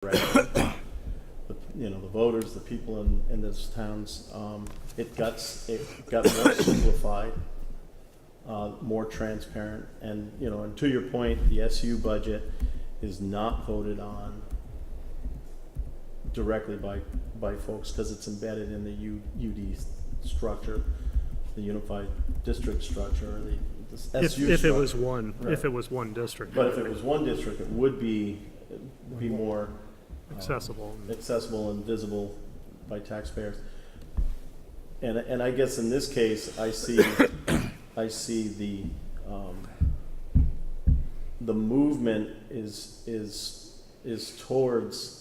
the, the voters, the people in this towns, it got more simplified, more transparent, and and to your point, the SU budget is not voted on directly by folks because it's embedded in the UD structure, the Unified District structure, or the SU If structure. it was one, Right. if it was one district. But if it was one district, it would be more Accessible. accessible and visible by taxpayers. And I guess in this case, I see the movement is towards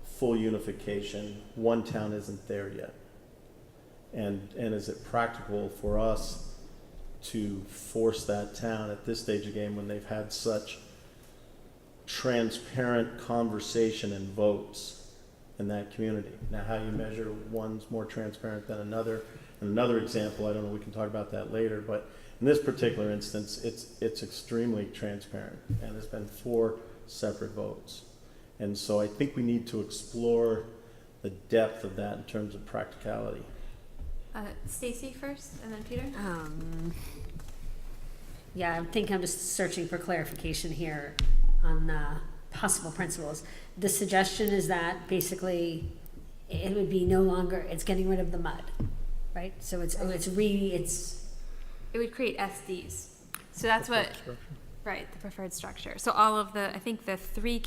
full unification. One town isn't there yet. And is it practical for us to force that town at this stage of the game when they've had such transparent conversation and votes in that community? Now, how you measure one's more transparent than another. And another example, I don't know, we can talk about that later, but in this particular instance, it's extremely transparent, and there's been 4 separate votes. And so I think we need to explore the depth of that in terms of practicality. Stacy first, and then Peter. Yeah, I think I'm just searching for clarification here on possible principles. The suggestion is that basically it would be no longer, it's getting rid of the mud, right? So it's It would create SDs. So that's what, right, the preferred structure. So all of the, I think the 3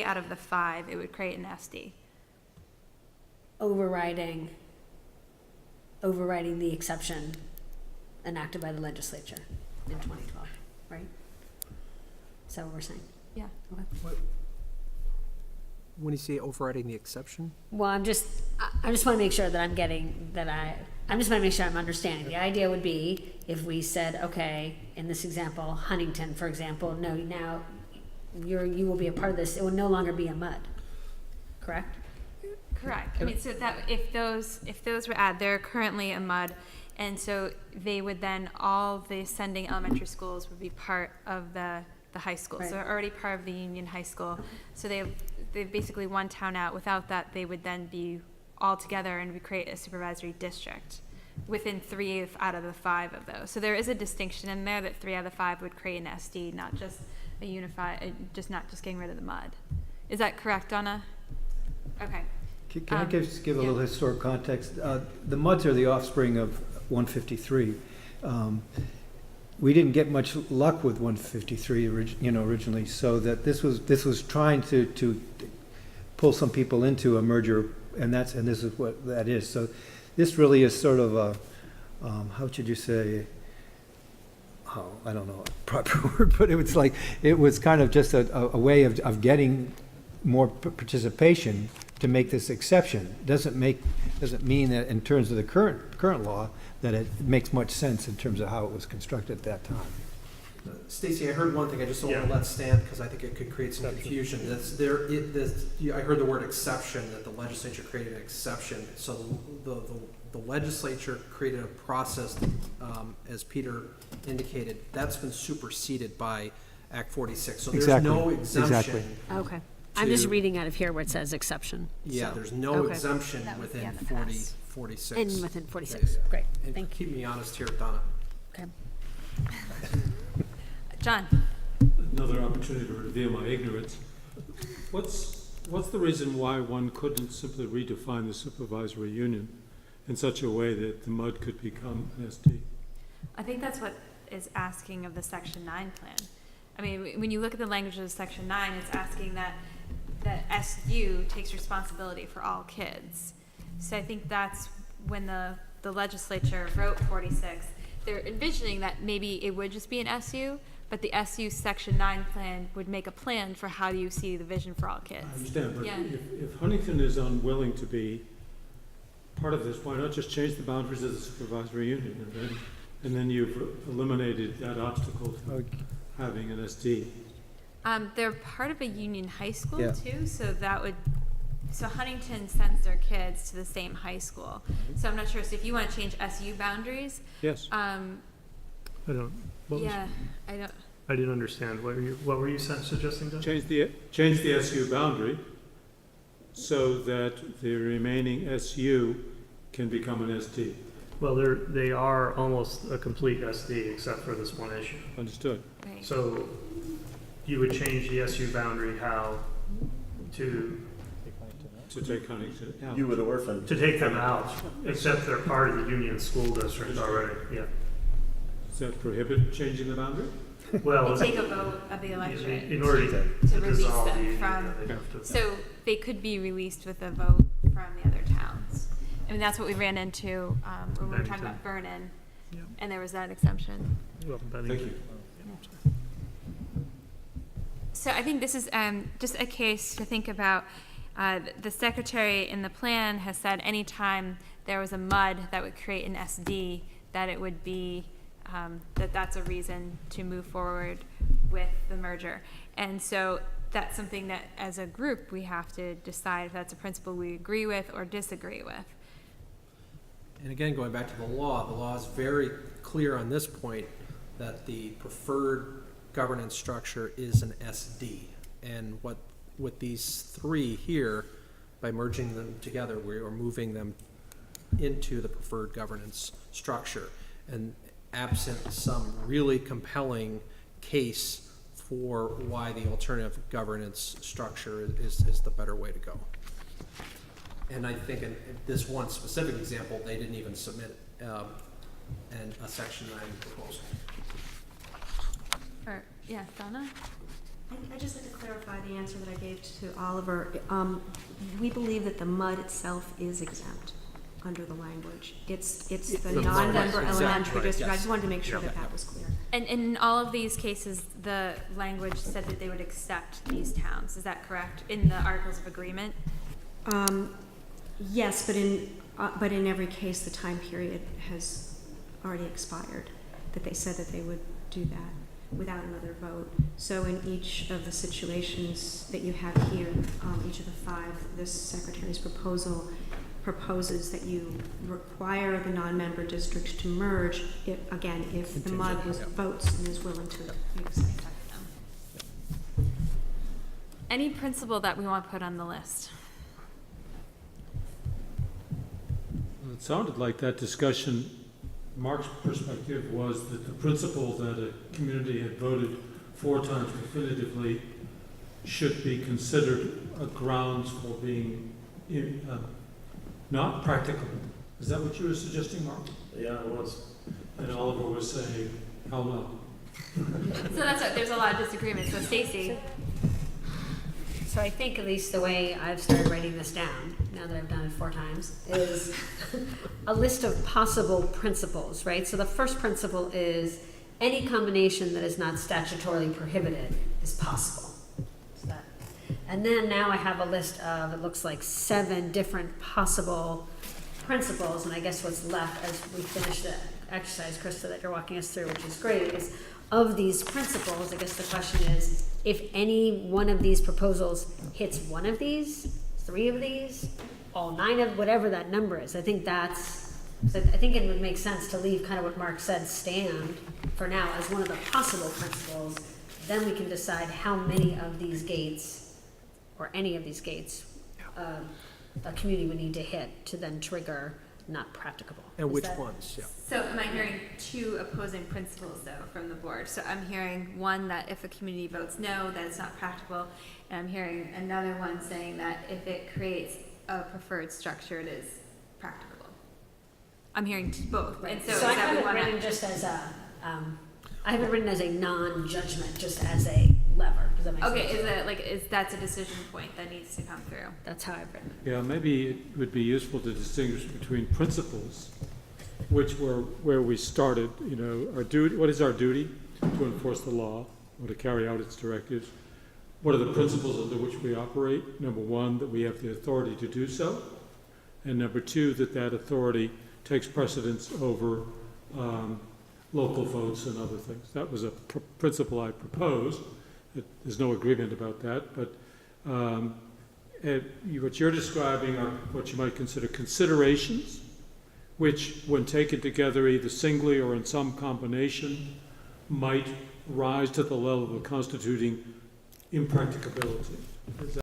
out of the 5, it would create an SD. overriding the exception enacted by the legislature in 2012, right? Is that what we're saying? Yeah. Okay. When you say overriding the exception? Well, I just want to make sure that I'm just want to make sure I'm understanding. The idea would be if we said, okay, in this example, Huntington, for example, no, now you will be a part of this. It will no longer be a mud, correct? Correct. I mean, so that if those were added, they're currently a mud, and so they would then, all the ascending elementary schools would be part of the high school. Right. So they're already part of the Union High School. So they're basically one town out. Without that, they would then be all together and we create a supervisory district within 3 out of the 5 of those. So there is a distinction in there that 3 out of the 5 would create an SD, not just a unified, not just getting rid of the mud. Is that correct, Donna? Okay. Can I just give a yeah. little historic context? The MUDs are the offspring of 153. We didn't get much luck with 153 originally, so that this was trying to pull some people into a merger, and this is what that is. So this really is sort of a how should you say? Oh, I don't know a proper word, but it was kind of just a way of getting more participation to make this exception. Doesn't mean that in terms of the current law that it makes much sense in terms of how it was constructed at that time. Stacy, I heard one thing I just don't want to Yeah. let stand because I think it could create some confusion. I heard the word exception, that the legislature created an exception. So the legislature created a process, as Peter indicated, that's been superseded by Act 46. So there's no exemption. Exactly. Okay. I'm just to- reading out of here where it says exception. Yeah, so. there's no Okay. exemption That was the within end of 46. And within 46. Great. And Thank you. keep me honest here, Donna. Okay. John. Another opportunity to reveal my ignorance. What's the reason why one couldn't simply redefine the supervisory union in such a way that the MUD could become an SD? I think that's what is asking of the Section 9 plan. I mean, when you look at the language of Section 9, it's asking that SU takes responsibility for all kids. So I think that's when the legislature wrote 46. They're envisioning that maybe it would just be an SU, but the SU Section 9 plan would make a plan for how do you see the vision for all kids. I understand, but Yeah. if Huntington is unwilling to be part of this, why not just change the boundaries of the supervisory union? And then you've eliminated that obstacle to having an SD. They're part of a union high school Yeah. too, so Huntington sends their kids to the same high school. So I'm not sure. So if you want to change SU boundaries, Yes. I don't. what was- yeah, I don't. I didn't understand. What were you suggesting, Doug? Change the SU boundary so that the remaining SU can become an SD. Well, they are almost a complete SD except for this one issue. Understood? Right. So you would change the SU boundary how to To take Huntington out. You would orphan. take them out, except they're part of the Union School District already, yeah. Does that prohibit changing the boundary? Well, They take a vote of the electorate in order to release dissolve the them union, from, they have to. so they could be released with a vote from the other towns. I mean, that's what we ran into, when we were talking about Vernon, Yeah. and there was that exemption. Well, Thank Bennington. you. So I think this is just a case to think about. The secretary in the plan has said anytime there was a MUD that would create an SD, that it would be, that's a reason to move forward with the merger. And so that's something that as a group, we have to decide if that's a principle we agree with or disagree with. And again, going back to the law is very clear on this point that the preferred governance structure is an SD. And with these three here, by merging them together, we are moving them into the preferred governance structure. And absent some really compelling case for why the alternative governance structure is the better way to go. And I think in this one specific example, they didn't even submit a Section 9 proposal. Or, yeah, Donna? I just like to clarify the answer that I gave to Oliver. We believe that the MUD itself is exempt under the language. It's the non-member Exactly, elementary district. I yes. just wanted to make sure that was clear. And in all of these cases, the language said that they would accept these towns. Is that correct? In the Articles of Agreement? Yes, but in every case, the time period has already expired, that they said that they would do that without another vote. So in each of the situations that you have here, each of the five, this secretary's proposal proposes that you require the non-member districts to merge, if the MUD votes and is willing to accept that. Any principle that we want to put on the list? Well, it sounded like that discussion, Mark's perspective was that the principle that a community had voted 4 times definitively should be considered a grounds for being not practicable. Is that what you were suggesting, Mark? Yeah, it was. And Oliver was saying, hell no. So that's what, there's a lot of disagreement. So Stacy, So I think at least the way I've started writing this down, now that I've done it 4 times, is a list of possible principles, right? So the first principle is any combination that is not statutorily prohibited is possible. So that, and then now I have a list of, it looks like 7 different possible principles, and I guess what's left as we finish the exercise, Krista, that you're walking us through, which is great, is of these principles, I guess the question is, if any one of these proposals hits one of these, 3 of these, all 9 of, whatever that number is, I think so I think it would make sense to leave kind of what Mark said stand for now as one of the possible principles. Then we can decide how many of these gates, or any of these gates, a community would need to hit to then trigger not practicable. And Is which that- ones, yeah. so am I hearing 2 opposing principles though from the board? So I'm hearing one that if a community votes no, that it's not practical, and I'm hearing another one saying that if it creates a preferred structure, it is practicable. I'm hearing both, Right. and so, So is I that have we it want written to? just as a, I have it written as a non-judgment, just as a lever. Does that make sense? Okay, that's a decision point that needs to come through? That's how I've written it. Yeah, maybe it would be useful to distinguish between principles, which were where we started, you know, our duty, what is our duty? To enforce the law or to carry out its directives. What are the principles under which we operate? Number 1, that we have the authority to do so. And number 2, that authority takes precedence over local votes and other things. That was a principle I proposed. There's no agreement about that, but what you're describing are what you might consider considerations, which, when taken together either singly or in some combination, might rise to the level of constituting impracticability. Is that